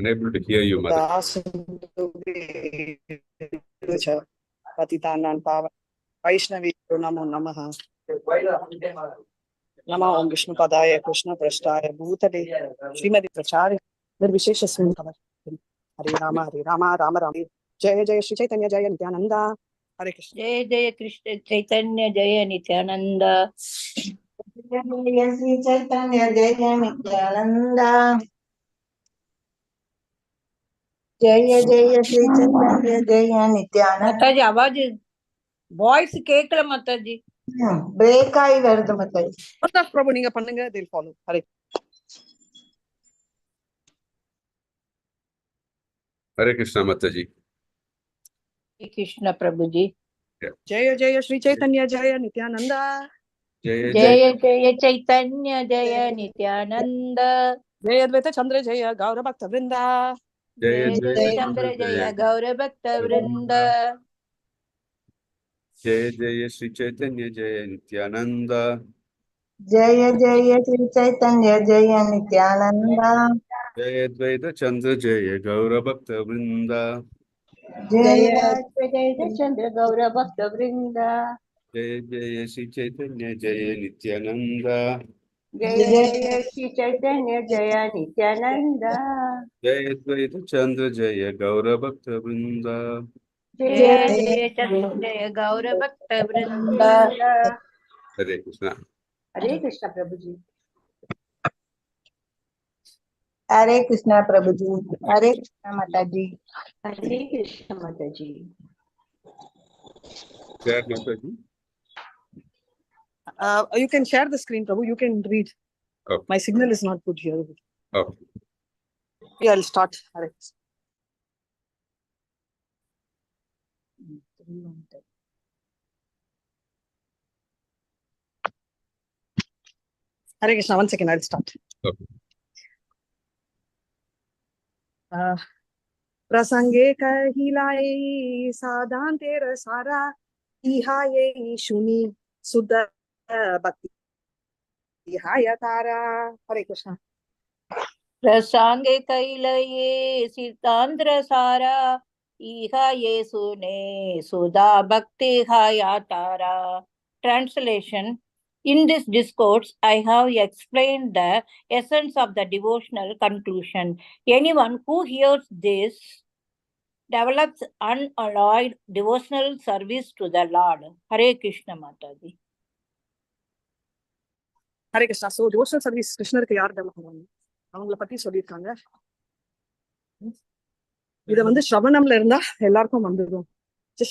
Unable to hear you, Mother. Patitanam Pavan Vaishnavi Namo Namaha. Nama Om Vishnu Padaya Krishna Prasthaya Bhutale Srimati Prachari Nirvishesha Sundara Hare Rama Rama Rama Jaya Jaya Shri Chaitanya Jaya Nityananda Hare Krishna Jaya Jaya Krishna Chaitanya Jaya Nityananda Jaya Jaya Shri Chaitanya Jaya Nityananda Jaya Jaya Shri Chaitanya Jaya Nityananda. माताजी आवाज voice கேக்கல माताजी. Break ஆகி வருது மாதாஜி. பிரபு நீங்க பண்ணுங்க, they'll follow. Hare Hare Krishna, Mataji. Hare Krishna Prabhu ji. Jaya Jaya Shri Chaitanya Jaya Nityananda. Jaya Jaya Jaya Chaitanya Jaya Nityananda. Jaya Advaita Chandra Jaya Gaura Bhakta Vrinda. Jaya Jaya Chandra Jaya Gaura Bhakta Vrinda. Jaya Jaya Shri Chaitanya Jaya Nityananda. Jaya Jaya Shri Chaitanya Jaya Nityananda. Jaya Advaita Chandra Jaya Gaura Bhakta Vrinda. Jaya Jaya Chandra Gaura Bhakta Vrinda. Jaya Jaya Shri Chaitanya Jaya Nityananda. Jaya Jaya Shri Chaitanya Jaya Nityananda. Jaya Advaita Chandra Jaya Gaura Bhakta Vrinda. Jaya Jaya Chandra Jaya Gaura Bhakta Vrinda. Hare Krishna. Hare Krishna Prabhuji. Hare Krishna Prabhuji. Hare Krishna Mataji. Hare Krishna Mataji. Share Mataji. You can share the screen, Prabhu. You can read. Okay. My signal is not good here. Okay. Yeah, I'll start. Hare Krishna. One second, I'll start. Okay. Prasange kahilaye sadante rasara ihaye shuni sudha bhakti ihayatara. Hare Krishna. Prasange kailaye siddhantra sara iha yesune sudha bhakti hayatara. Translation. In this discourse, I have explained the essence of the devotional conclusion. Anyone who hears this develops unalloyed devotional service to the Lord. Hare Krishna Mataji. Hare Krishna. So devotional service கிருஷ்ணருக்கு யார் develop பண்ணுவாங்க அவங்கள பத்தி சொல்லியிருக்காங்க. இத வந்து ஸ்ரவணம்ல இருந்தா எல்லாருக்கும் வந்துடும்.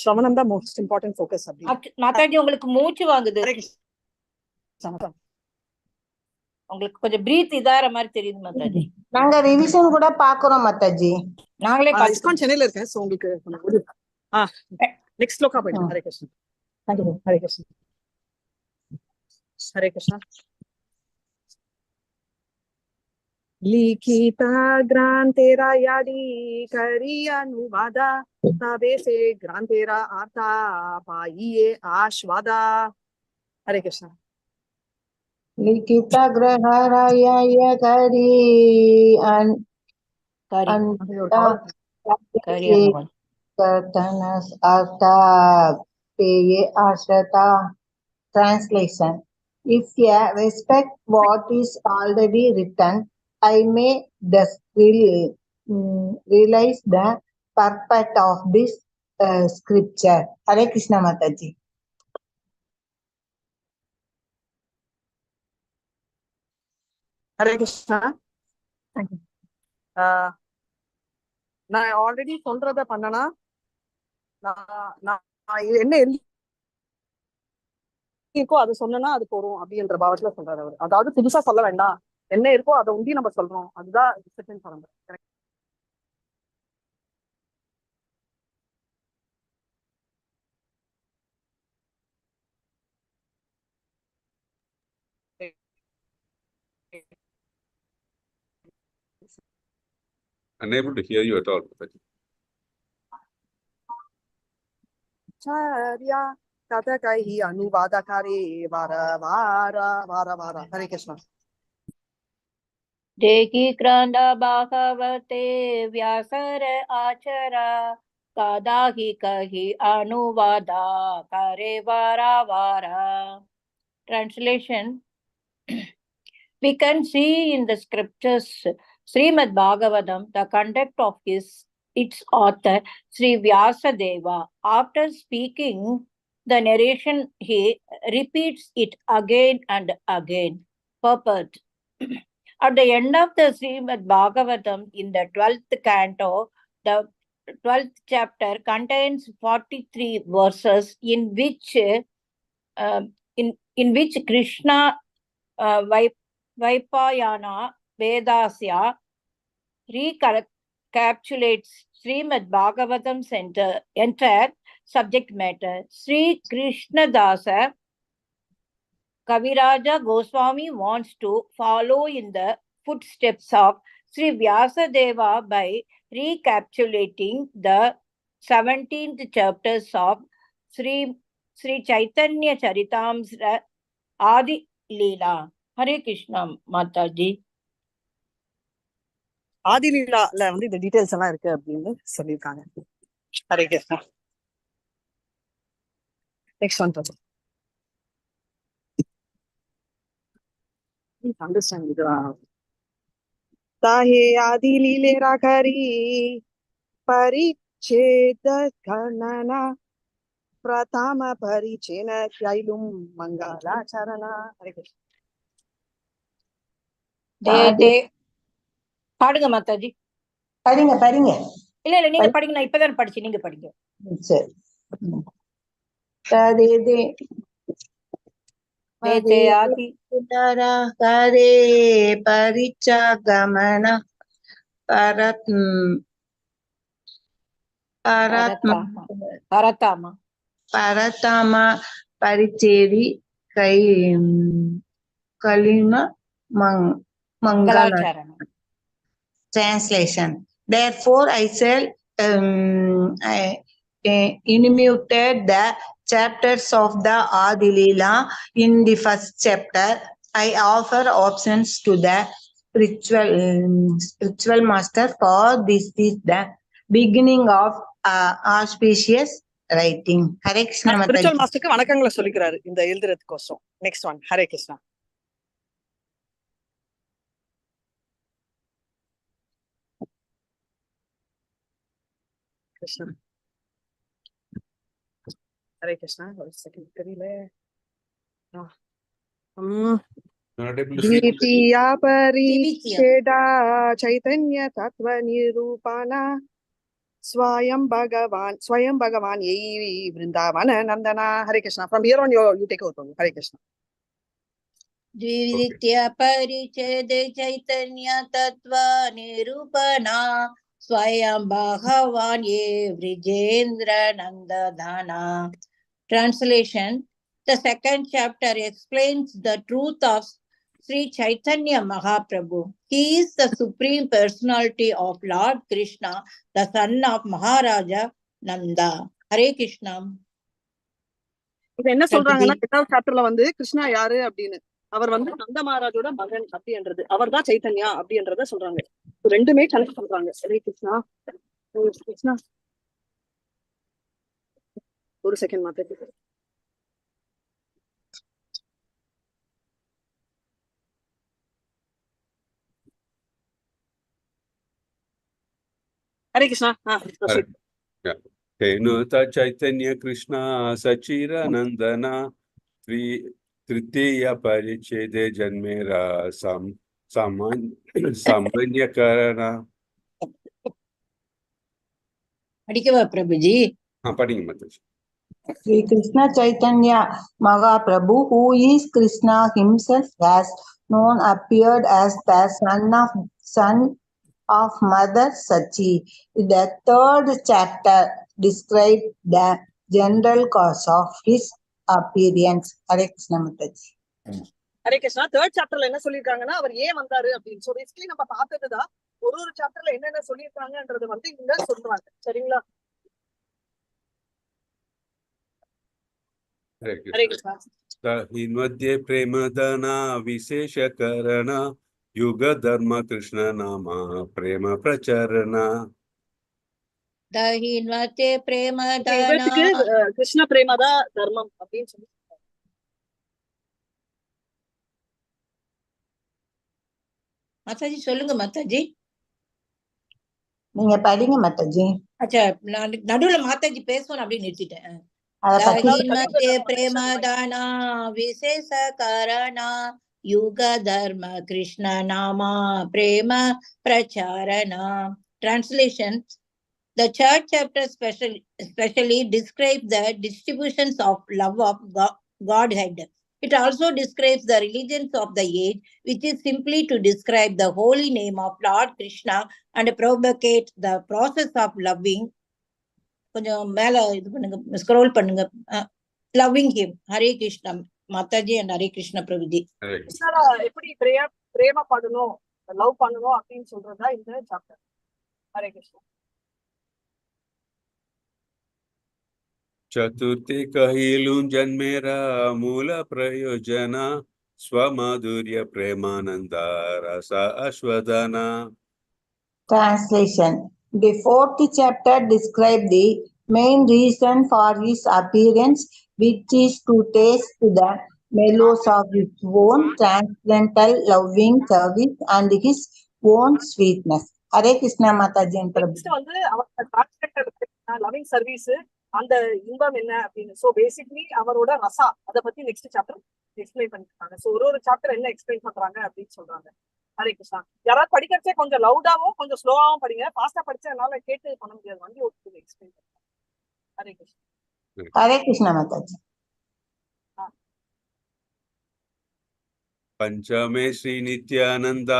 ஸ்ரவணம் தான் மோஸ்ட் இம்பார்ட்டன்ட் ஃபோக்கஸ். மாதாஜி உங்களுக்கு மூச்சு வாங்குது. உங்களுக்கு கொஞ்சம் பிரீத் இதார மாதிரி தெரியுது மாதாஜி. நாங்க ரிவிஷன் கூட பாக்குறோம் மாதாஜி. நாங்களே இஸ்கான் சென்னையில இருக்கேன். சோ உங்களுக்கு நெக்ஸ்ட் ஸ்லோகா போயிடும். ஹரே கிருஷ்ணா. Thank you. ஹரே கிருஷ்ணா. ஹரே கிருஷ்ணா. लिखिता ग्रांतेरा यादी करी अनुवादा तबे से ग्रांतेरा आता पाइए आश्वादा. हरे कृष्णा. लिखिता ग्रहाराय करी कर्तनस आता पेये आश्रता. Translation. If I respect what is already written, I may thus realize the purport of this scripture. Hare Krishna Mataji. Hare Krishna. Thank you. நான் ஆல்ரெடி சொல்றத பண்ணனா நான் என்ன இருக்கோ அது சொன்னா அது போறோம் அப்படின்ற பாவத்துல சொல்றாரு அவர். அதாவது புதுசா சொல்ல வேண்டாம், என்ன இருக்கோ அதை உண்டி நம்ம சொல்றோம். அதுதான் டிசிப்ளின் பரம்பரை. Unable to hear you at all. Charya Katakai Anuvadakari Vara Vara Vara Vara. Hare Krishna. देहि क्रन्द भागवते व्यासर आचरा कादाहि कहि अनुवादा करे वारा वारा. Translation. We can see in the scriptures Srimad Bhagavatam the conduct of its author Sri Vyasadeva. After speaking the narration, he repeats it again and again. Purport. At the end of the Srimad Bhagavatam, in the 12th canto, the 12th chapter contains 43 verses in which Krishna Vaipayana Vedasya recapitulates Srimad Bhagavatam's entire subject matter. Sri Krishnadasa Kaviraja Goswami wants to follow in the footsteps of Sri Vyasadeva by recapitulating the 17th chapters of Sri Chaitanya Charitamrita Adi Leela. Hare Krishna, Mataji. ஆதிலீலால வந்து இந்த details எல்லாம் இருக்கு அப்படின்னு சொல்லியிருக்காங்க. Hare Krishna. Next one பாருங்க. Understand இதுதான். தாஹே ஆதிலீலே ராகரி பரிச்சேத கணனா பிரதம பரிச்சேன தைலும் மங்களாச்சரணா. ஹரே கிருஷ்ணா. பாடுங்க மாதாஜி. படிங்க படிங்க. இல்ல நீங்க படிங்க, நான் இப்பதான் படிச்சு, நீங்க படிங்க. சரி. Hare பரிச்சகமன பரதாம பரிச்சேதி கலிம மங்களாச்சரணம். Translation. Therefore, I shall enumerate the chapters of the Adi Leela. In the first chapter, I offer options to the spiritual master, for this is the beginning of auspicious writing. Hare Krishna. Spiritual மாஸ்டருக்கு வணக்கங்களை சொல்லிக்கிறாரு இந்த எழுதுறதுக்கோசம். Next one. Hare Krishna. Krishna. Hare Krishna. ஒரு second தெரியல. द्वितीया परिच्छेदा चैतन्य तत्व निरूपणा स्वयं भगवान यही वृंदावन नंदना. हरे Krishna. From here on you take over. हरे कृष्णा. द्वितीया परिच्छेद चैतन्य तत्व निरूपणा स्वयं भगवान ये वृजेन्द्र नंदना. Translation. The second chapter explains the truth of Sri Chaitanya Mahaprabhu. He is the Supreme Personality of Lord Krishna, the son of Maharaja Nanda. Hare Krishna. இப்ப என்ன சொல்றாங்கன்னா, எட்டாவது சாப்டர்ல வந்து கிருஷ்ணா யாரு அப்படின்னு, அவர் வந்து நந்த மகாராஜோட மகன் அப்படின்றது, அவர் தான் சைத்தன்யா அப்படின்றத சொல்றாங்க. ரெண்டுமே கனெக்ட் பண்றாங்க. ஹரே கிருஷ்ணா. கிருஷ்ணா ஒரு செகண்ட் மாத்த. हरे कृष्णा. हेनुत चैतन्य कृष्ण सचिरानंदना तृतीय परिच्छेदे जन्मेरा सामान्यकरण. படிக்கவா பிரபுஜி? படிங்க Mataji. Sri Krishna Chaitanya Mahaprabhu, who is Krishna himself, has known appeared as the son of Mother Sachi. The third chapter describes the general cause of his appearance. Hare Krishna Mataji. Hare Krishna. Third சாப்டர்ல என்ன சொல்லிருக்காங்கன்னா, அவர் ஏன் வந்தாரு அப்படின்னு. So basically நம்ம பார்த்ததுதான் ஒரு சாப்டர்ல என்னென்ன சொல்லியிருக்காங்கன்றது வந்து இங்க சொல்றாங்க. சரிங்களா? हरे कृष्णा. मध्ये प्रेमदना विशेषकरण युग धर्म कृष्ण नाम प्रेम प्रचारण दहिन्वते प्रेम दाना யுகத்துக்கு கிருஷ்ண பிரேமதா தர்மம் அப்படின்னு சொல்லி மாதாஜி சொல்லுங்க மாதாஜி. நீங்க படிங்க மாதாஜி. அச்சா, நான் நடுவுல மாதாஜி பேசணும் அப்படின்னு நிறுத்திட்டேன். அத பத்தி दहिन्वते प्रेम दाना विशेष कारणा युग धर्म कृष्ण नामा प्रेम प्रचारणा. Translation: The third chapter especially describes the distributions of love of Godhead. It also describes the religions of the age, which is simply to describe the holy name of Lord Krishna and propagate the process of loving. கொஞ்சம் மேல இது பண்ணுங்க, scroll பண்ணுங்க. Loving him. Hare Krishna Mataji and Hare Krishna Prabhuji. கிருஷ்ணரை எப்படி பிரேமப்படணும், love பண்ணணும் அப்படின்னு சொல்றதா இந்த சாப்டர். ஹரே கிருஷ்ணா. चतुर्थी कहिलू जन्मेरा मूल प्रयोजन स्वमाधुर्य प्रेमानंद रस अश्वदना. Translation. The fourth chapter describes the main reason for his appearance, which is to taste the mellows of his own transcendental loving service and his own sweetness. Hare Krishna Mataji and Prabhu. Next வந்து அவரோட loving service, அந்த இன்பம் என்ன அப்படின்னு. So basically அவரோட ரசா அத பத்தி next chapter explain பண்ணிருக்காங்க. சோ ஒரு சாப்டர் என்ன எக்ஸ்பிளைன் பண்றாங்க அப்படின்னு சொல்றாங்க. ஹரே கிருஷ்ணா. யாராவது படிக்கிறச்சே கொஞ்சம் லவுடாவும் கொஞ்சம் ஸ்லோவாவும் படிங்க. ஃபாஸ்டா படிச்சா என்னால கேட்டு பண்ண முடியாது. வண்டி ஓட்டு எக்ஸ்பிளைன் பண்ணுறாங்க. Hare Krishna. Hare Krishna Mataji. पंचमे Shri Nityanand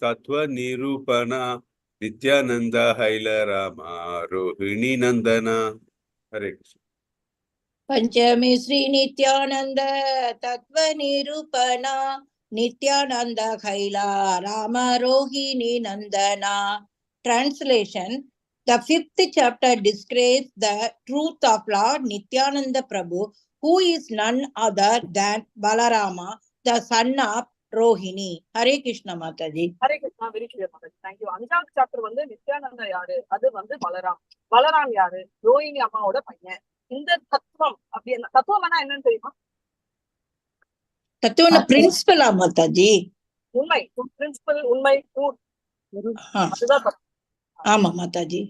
तत्व निरूपण नित्यानंद हैल राम रोहिणी नंदना. हरे कृष्ण. पंचमी श्री नित्यानंद तत्व निरूपणा नित्यानंद खैला राम रोहिणी नंदना. Translation: The fifth chapter describes the truth of Lord Nityananda Prabhu, who is none other than Balarama, the son of Rohini. Hare Krishna Mataji. Hare Krishna. Very clear Mataji. Thank you. அஞ்சாவது chapter வந்து நித்யானந்தா யாரு, அது வந்து பலராம். பலராம் யாரு, ரோஹிணி அம்மாவோட பையன். இந்த தத்துவம் அப்படி என்ன தத்துவம்னா என்னன்னு தெரியுமா? தத்துவன பிரின்சிபலா மாதாஜி? உண்மை, பிரின்சிபல், உண்மை, அதுதான் தத்துவம். ஆமா மாதாஜி.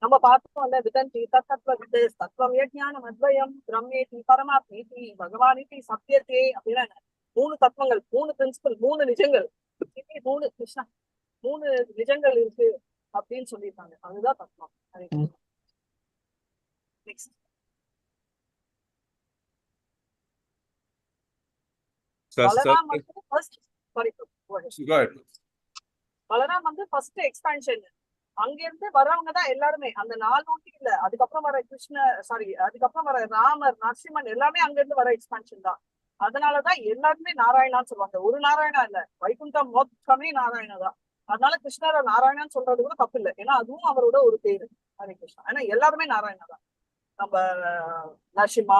நம்ம பார்த்தோம் இல்ல, விதந்தி தத்துவ வித் தத்துவம் ஞானம் அத்வயம் பிரம்மேதி பரமாத்மேதி பகவானிதி சத்தியத்தே அப்படின்னா மூணு தத்துவங்கள், மூணு பிரின்சிபல், மூணு நிஜங்கள், மூணு கிருஷ்ணா, மூணு நிஜங்கள் இருக்கு அப்படின்னு சொல்லியிருக்காங்க. அதுதான் தத்துவம். நெக்ஸ்ட் பலராம் வந்து ஃபர்ஸ்ட் பலராம் வந்து ஃபர்ஸ்ட் எக்ஸ்பான்ஷன். அங்க இருந்து வர்றவங்க தான் எல்லாருமே, அந்த 4 நோட்டி இல்ல, அதுக்கப்புறம் வர அதுக்கப்புறம் வர ராமர், நரசிம்மன் எல்லாமே அங்க இருந்து வர எக்ஸ்பான்ஷன் தான். அதனாலதான் எல்லாருமே நாராயணான்னு சொல்லுவாங்க. ஒரு நாராயணா இல்ல, வைகுண்டம் மொத்தமே நாராயணா தான். அதனால கிருஷ்ணரை நாராயணான்னு சொல்றது கூட தப்பு இல்லை, ஏன்னா அதுவும் அவரோட ஒரு பேரு. ஹரே கிருஷ்ணா. ஏன்னா எல்லாருமே நாராயணா தான். நம்ம நரசிம்மா,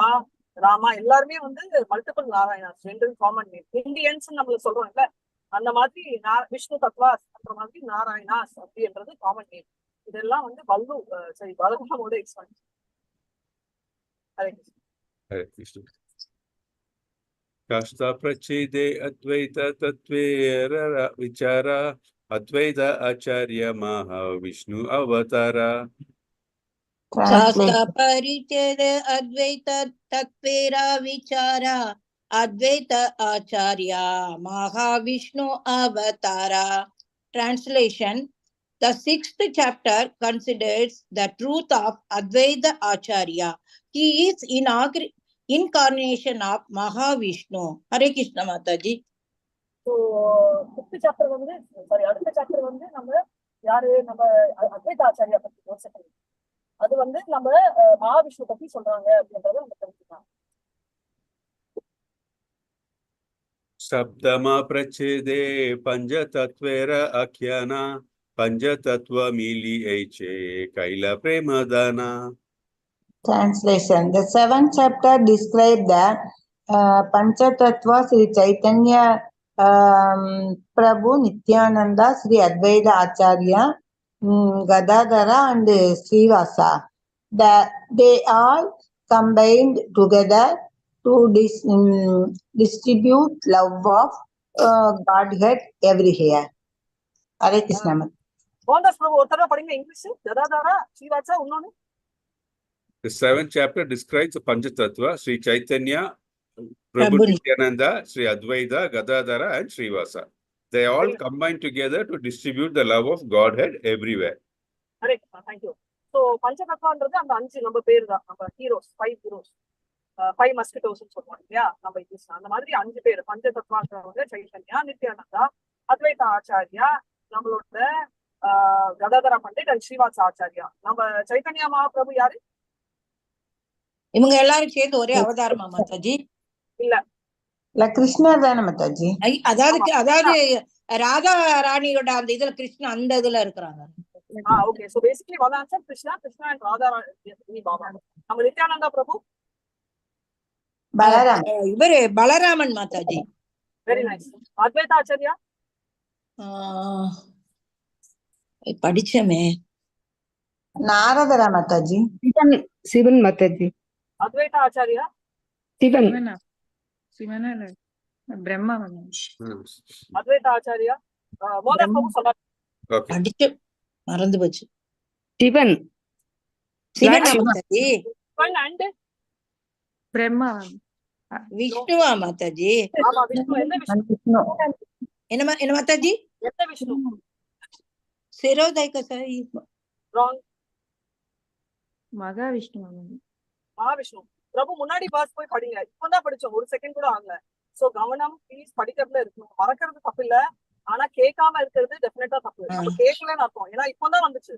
ராமா எல்லாருமே வந்து மல்டிபிள் நாராயணாஸ், ரெண்டு காமன் நேம். இந்தியன்ஸ் நம்மள சொல்றோம் இல்ல, அந்த மாதிரி விஷ்ணு தத்வாஸ் அந்த மாதிரி நாராயணாஸ் அப்படின்றது காமன் நேம். இதெல்லாம் வந்து பலராமோட எக்ஸ்பான்ஷன். ஹரே கிருஷ்ணா. हरे कृष्ण. काष्ठा प्रच्छेदे अद्वैत तत्वे विचारा अद्वैत आचार्य महाविष्णु अवतारा. शास्त्र परिच्छेद अद्वैत तत्वेरा विचारा अद्वैत आचार्य Mahavishnu अवतारा. Translation: The sixth chapter considers the truth of Advaita Acharya. He is incarnation of Mahavishnu. Hare Krishna Mataji. So அடுத்த சாப்டர் வந்து நம்ம யாரு, நம்ம அத்வைத ஆச்சாரியா பத்தி யோசிக்கணும். அது வந்து நம்ம மகாவிஷ்ணு பத்தி சொல்றாங்க அப்படின்றத நம்ம தெரிஞ்சுக்கலாம். सप्तमा प्रच्छेदे पंचतत्वेर आख्याना पंचतत्व मिली ऐचे कैला प्रेमदाना. Translation. The seventh chapter describes the Panchatattva Sri Chaitanya Prabhu Nityananda, Sri Advaita Acharya, Gadadhara and Srivasa. They all combined together to distribute love of Godhead everywhere. Hare Krishna. Mohandas பிரபு ஒரு தடவை படிங்க இங்கிலீஷ். கதாதாரா ஸ்ரீவாசா இன்னொன்னு. The 7th chapter describes the Panchatattva, Sri Chaitanya, Prabhu Prabhu Nityananda, Sri Advaita, Gadadhara and Srivasa. They all combine together to distribute the love of Godhead everywhere. Hare Krishna, thank you. So பஞ்சதத்வான்றது அந்த 5 நம்ம பேர் தான், நம்ம ஹீரோஸ், 5 ஹீரோஸ், 5 மஸ்கிட்டோஸ் சொல்லுவாங்க இல்லையா நம்ம English. அந்த மாதிரி 5 பேர் பஞ்சதத்வான்றவங்க சைத்தன்யா, நித்யானந்தா, அத்வைதா ஆச்சாரியா, நம்மளோட கதாதரா பண்டிட் அண்ட் ஸ்ரீவாச ஆச்சாரியா. நம்ம சைத்தன்யா மகாபிரபு யாரு? இவங்க எல்லாரும் சேர்ந்து ஒரே அவதாரமா மாதாஜி? இல்ல கிருஷ்ணர் தானே மாதாஜி? அதாவது ராதா ராணியோட அந்த இதுல கிருஷ்ணா அந்த இதுல இருக்கிறாங்க. Okay, so basically one answer Krishna and Radha Rani Baba. நம்ம நித்யானந்தா பிரபு பலராம். இவரு பலராமன் மாதாஜி. Very nice. அத்வைதா ஆச்சாரியா படிச்சமே நாரதரா மாதாஜி? சிவன் மாதாஜி. அத்வைதா ஆச்சாரியா சிவன். பிரம்மா. அத்வைதா ஆச்சாரியா மோகன்தாஸ் பிரபு சொன்னார். படிச்சு மறந்து போச்சு. சிவன். சிவன் மாதாஜி. அண்ட் பிரம்மா. விஷ்ணுவா மாதாஜி? ஆமா விஷ்ணு. என்ன விஷ்ணு? என்ன மாதாஜி? என்ன விஷ்ணு? சிரோதய சாரி. ராங். மகாவிஷ்ணு. மகாவிஷ்ணு. பிரபு முன்னாடி பாஸ் போய் படிங்க. இப்பதான் படிச்சோம், ஒரு செகண்ட் கூட ஆகல. சோ கவனம் ப்ளீஸ், படிக்கிறதுல இருக்கணும். மறக்கிறது தப்பு இல்ல, ஆனா கேட்காம இருக்கிறது டெஃபினட்டா தப்பு. நம்ம கேட்கலன்னு அர்த்தம். ஏன்னா இப்பதான் வந்துச்சு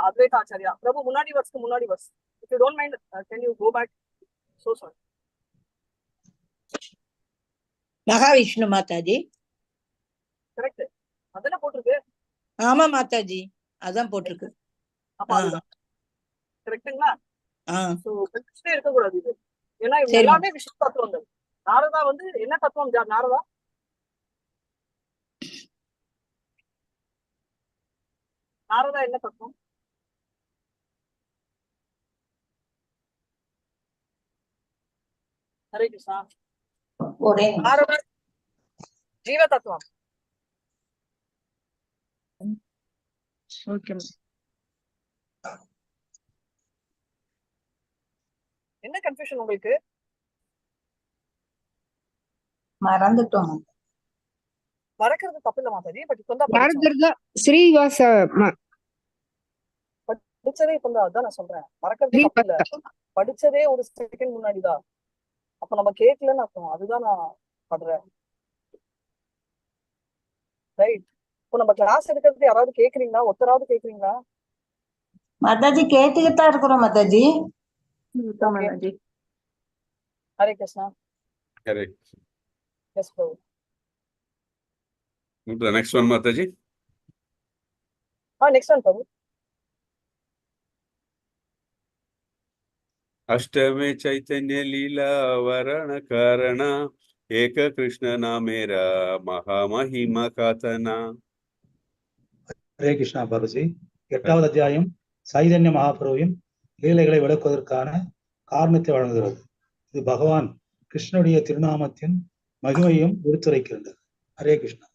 அத்வைதா ஆச்சாரியா. பிரபு முன்னாடி வர்ஸ். If you don't mind can you go back? So sorry. Mahavishnu Mataji. Correct, அதானே போட்டிருக்கு. ஆமா மாதாஜி, அதான் போட்டிருக்கு. அப்ப அதுதான் கரெக்ட்டுங்களா? சோ கன்ஃபியூஷனே இருக்க கூடாது இது. ஏன்னா இவங்க சரி. எல்லாமே விஷ்ணு தத்துவங்கள். நாரதா வந்து என்ன தத்துவம்? நாரதா என்ன தத்துவம்? ஹரே கிருஷ்ணா. ஒரே நாரதா ஜீவ தத்துவம். ஓகே. என்ன கன்ஃபியூஷன் உங்களுக்கு? மறந்துட்டோம். மறக்கிறது தப்பு இல்ல மாதாஜி, பட் இப்ப தான் நாரதர் தான் ஸ்ரீவாச படிச்சதே இப்ப தான். அதான் நான் சொல்றேன், மறக்கிறது தப்பு இல்ல. படிச்சதே ஒரு செகண்ட் முன்னாடிதான். அப்ப நம்ம கேட்கலன்னு அர்த்தம். அதுதான் நான் படுறேன். ரைட். இப்போ நம்ம கிளாஸ் எடுக்கிறது யாராவது கேக்குறீங்களா? ஒருத்தராவது கேக்குறீங்களா? மாதாஜி கேட்டுக்கிட்டு தான் இருக்கிறோம் Mataji. Mataji. Hare Krishna. Correct. Yes Prabhu. Move to the next one, Mataji. Next one Prabhu. अष्टमे चैतन्य लीला वरण कारण एक कृष्ण नामेरा महामहिमा कातना. ஹரே கிருஷ்ணா பாபுஜி. 8வது அத்தியாயம் சைதன்ய மகாபிரபுவின் லீலைகளை விளக்குவதற்கான காரணத்தை வழங்குகிறது. இது பகவான் கிருஷ்ணனுடைய திருநாமத்தின் மகிமையும் எடுத்துரைக்கின்றது. ஹரே கிருஷ்ணா.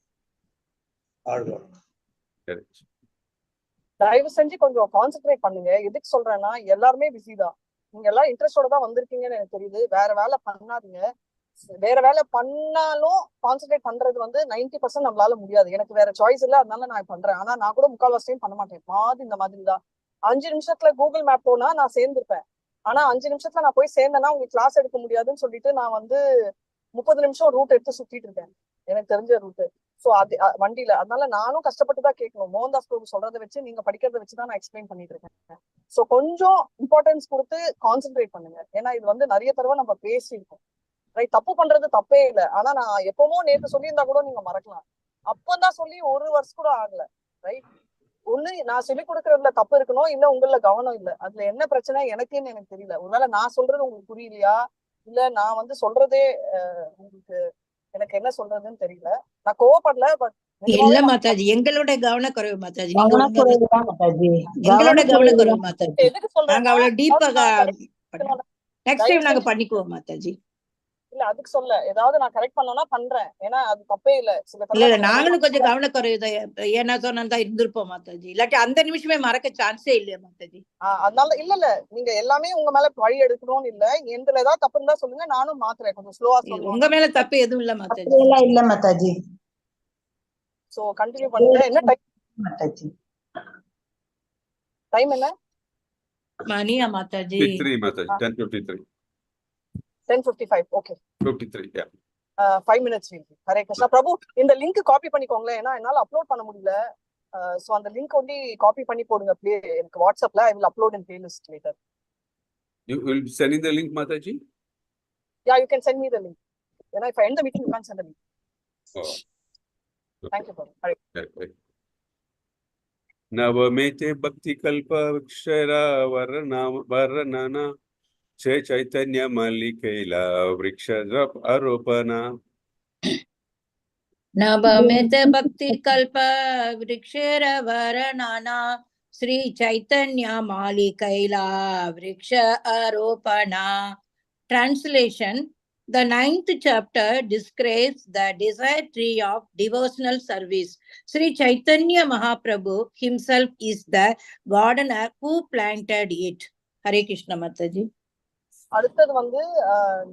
தயவு செஞ்சு கொஞ்சம் கான்சென்ட்ரேட் பண்ணுங்க. எதுக்கு சொல்றேன்னா, எல்லாருமே பிஸி தான். நீங்க எல்லாம் இன்ட்ரெஸ்டோட தான் வந்திருக்கீங்கன்னு எனக்கு தெரியுது. வேற வேலை பண்ணாதீங்க. வேற வேலை பண்ணாலும் கான்சென்ட்ரேட் பண்றது வந்து 90% நம்மளால முடியாது. எனக்கு வேற சாய்ஸ் இல்ல, அதனால நான் பண்றேன். ஆனா நான் கூட முக்கால்வாசி டைம் பண்ண மாட்டேன். இந்த மாதிரி தான் 5 நிமிஷத்துல கூகுள் மேப் போனா நான் சேர்ந்திருப்பேன். ஆனா 5 நிமிஷத்துல நான் போய் சேர்ந்தேன்னா உங்களுக்கு கிளாஸ் எடுக்க முடியாதுன்னு சொல்லிட்டு நான் வந்து 30 நிமிஷம் ரூட் எடுத்து சுத்திட்டு இருக்கேன், எனக்கு தெரிஞ்ச ரூட்டு. சோ அது வண்டியில. அதனால நானும் கஷ்டப்பட்டு தான் கேட்கணும். மோகன்தாஸ் பிரபு சொல்றதை வச்சு, நீங்க படிக்கிறத வச்சுதான் நான் எக்ஸ்பிளைன் பண்ணிட்டு இருக்கேன். சோ கொஞ்சம் இம்பார்ட்டன்ஸ் கொடுத்து கான்சென்ட்ரேட் பண்ணுங்க. ஏன்னா இது வந்து நிறைய தடவை நம்ம பேசியிருக்கோம். ரைட், தப்பு பண்றது தப்பே இல்லை. ஆனா நான் எப்பவுமோ நேற்று சொல்லியிருந்தா கூட நீங்க மறக்கலாம். அப்பதான் சொல்லி 1 வருஷம் கூட ஆகல. ரைட், ஒண்ணு நான் சொல்லி கொடுக்கறதுல தப்பு இருக்கணும், இல்ல உங்கள கவனம் இல்லை. அதுல என்ன பிரச்சனை எனக்குன்னு எனக்கு தெரியல. ஒருவேளை நான் சொல்றது உங்களுக்கு புரியலையா, இல்ல நான் வந்து சொல்றதே உங்களுக்கு எனக்கு என்ன சொல்றதுன்னு தெரியல. நான் கோவப்படல, பட் இல்ல மாதாஜி, எங்களோட கவனக்குறைவு மாதாஜி. நீங்க ஒழுங்கா கவனக்குறைவுதான் மாதாஜி. எங்களோட கவனக்குறைவு கவனக்குறைவுதான். மாதாஜி. எதுக்கு சொல்றேன்னா, நாங்க அவ்வளவு டீப்பா ஏதாவது நெக்ஸ்ட் டைம் நாங்க தயவு பண்ணிக்குவோம் மாதாஜி. இல்ல அதுக்கு சொல்ல, ஏதாவது நான் கரெக்ட் பண்ணனா பண்றேன். ஏன்னா அது தப்பே இல்ல. சில இல்ல இல்ல, தடவை நாங்களும் கொஞ்சம் கவனக்குறைவு தான். ஏன்னா சொன்னா தான் இருந்திருப்போம் மாதாஜி. இல்லாட்டி அந்த நிமிஷமே மறக்க சான்ஸே இல்லையா மாதாஜி. அதனால இல்ல நீங்க எல்லாமே உங்க மேல வழி எடுக்கணும்னு இல்ல. எந்த ஏதாவது தப்பு இருந்தா சொல்லுங்க, நானும் மாத்துறேன். கொஞ்சம் ஸ்லோவா சொல்லுங்க. உங்க மேல தப்பு எதுவும் இல்ல மாதாஜி. அப்படியெல்லாம் இல்ல மாதாஜி. சோ கண்டினியூ பண்ணுங்க. என்ன டைம் மாதாஜி. என்ன? மணியா Mataji? 53 Mataji, 10:53. 10:55. Okay. 53, yeah. 5 minutes. ஹரே கிருஷ்ணா. பிரபு, இந்த லிங்க் காப்பி பண்ணிக்கோங்களேன். ஏன்னா என்னால அப்லோட் பண்ண முடியல. சோ அந்த லிங்க் ஒண்டி காப்பி பண்ணி போடுங்க ப்ளீஸ். எனக்கு வாட்ஸ்அப்ல I will upload in playlist later. You will be sending the link, Mataji? Yeah, you can send me the link. If I end the meeting, you can't send the link. Oh. Thank you, Prabhu. Hare. Okay. Navamete Bhakti Kalpa Vikshara Varnana Chaitanya Malikaila Vrikshadrap Aropana. नवमित भक्ति कल्प वृक्षेर वरनाना श्री चैतन्य मालिकैला वृक्ष आरोपणा. Translation: The 9th chapter describes the desire tree of devotional service. Sri Chaitanya Mahaprabhu himself is the gardener who planted it. Hare Krishna Mataji. அடுத்தது வந்து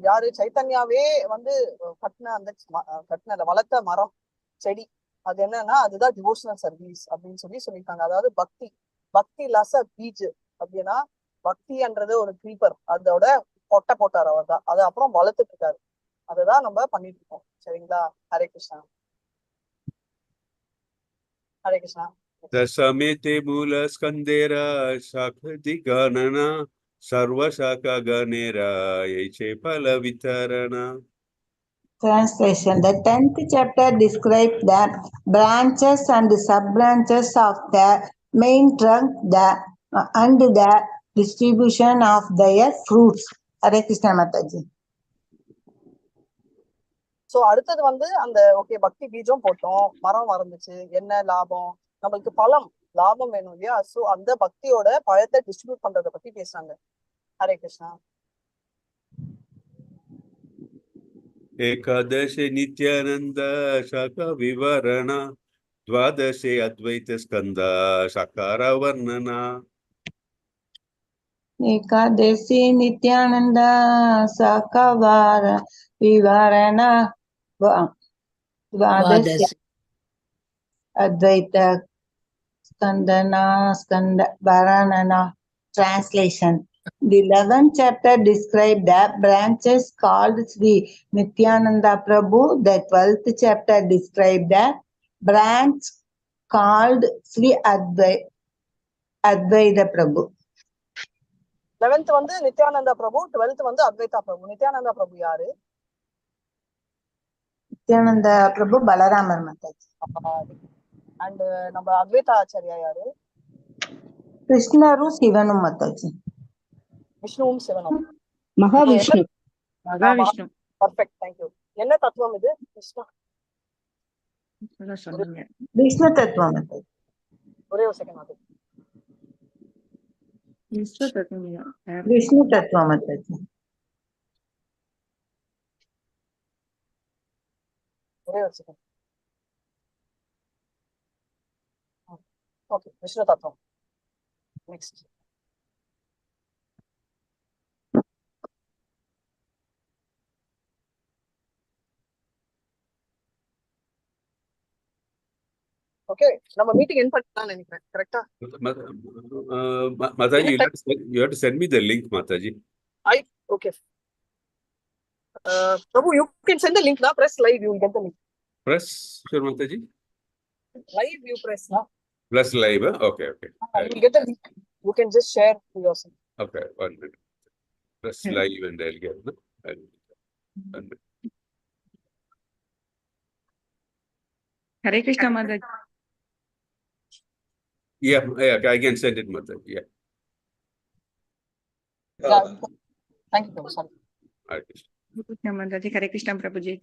யாரு சைத்தன்யாவே வந்து கட்டின வளர்த்த மரம் செடி, அது என்னன்னா அதுதான் டிவோஷனல் சர்வீஸ் அப்படின்னு சொல்லியிருக்காங்க. அதாவது பக்தி லச பீஜ் அப்படின்னா, பக்தின்றது ஒரு கிரீப்பர், அதோட கொட்டை போட்டார் அவர் தான். அதை அப்புறம் வளர்த்துட்டு இருக்காரு. அதுதான் நம்ம பண்ணிட்டு இருக்கோம். சரிங்களா? Hare Krishna. Hare Krishna. Dasamete Mula Skandera Shakti Ganana Sarva Shaka Ganera Yeche Pala Vitarana. Translation: The 10th chapter describes the branches and sub-branches of the main trunk and the distribution of their fruits. Hare Krishna Mataji. So அடுத்தது வந்து அந்த okay பக்தி பீஜம் போட்டோம், மரம் வளர்ந்துச்சு, என்ன லாபம், நம்மளுக்கு பழம் லாபம் வேணும் இல்லையா? சோ அந்த பக்தியோட பழத்தை டிஸ்ட்ரிபியூட் பண்றத பத்தி பேசுறாங்க. Hare Krishna. Ekadashe Nityananda Shaka Vivarana Dvadashe Advaita Skanda Shakara Varnana. Ekadasi Nityananda Sakavara Vivarana Dvadasi Advaita Skanda Varanana. Translation: The 11th chapter describes the branches called Sri Nityananda Prabhu. The 12th chapter describes the branch called Sri Advaita Prabhu. 11th வந்து நித்யானந்தா பிரபு, 12th வந்து அத்வைதா பிரபு. நித்யானந்தா பிரபு யாரு? Nityananda Prabhu Balaramar Mataji. And நம்ம அத்வைதா ஆச்சாரியா யாரு? கிருஷ்ணரும் சிவனும் மாதாஜி. விஷ்ணுவும் சிவனும். Mahavishnu. Mahavishnu. Perfect, thank you. என்ன தத்துவம் இது? கிருஷ்ணா சொன்னீங்க. விஷ்ணு தத்துவம் மாதாஜி. ஒரே ஒரு செகண்ட் அது. விஷ்ணு தத்துவம். விஷ்ணு தத்துவம் மாதாஜி. ஒரே ஒரு செகண்ட். ஓகே, விஷ்ணு தத்துவம். நெக்ஸ்ட். ஓகே, நம்ம மீட்டிங் எண்ட் பண்ணலாம்னு நினைக்கிறேன். கரெக்ட்டா? Mataji, you have to send me the link, Mataji. Okay. Prabhu, you can send the link now. Press live, you will get the link. Press, sure, Mataji. Live, you press now. Plus live, huh? Okay. You will get the link. You can just share to yourself. Okay, 1 minute. Press live and I'll get it. 1 minute. Hare Krishna Mataji. Yeah, I can send it, Mataji. Yeah. Yeah. Thank you, Prabhu. Sorry. Hare Krishna. Hare Krishna Mataji. Hare Krishna Prabhuji.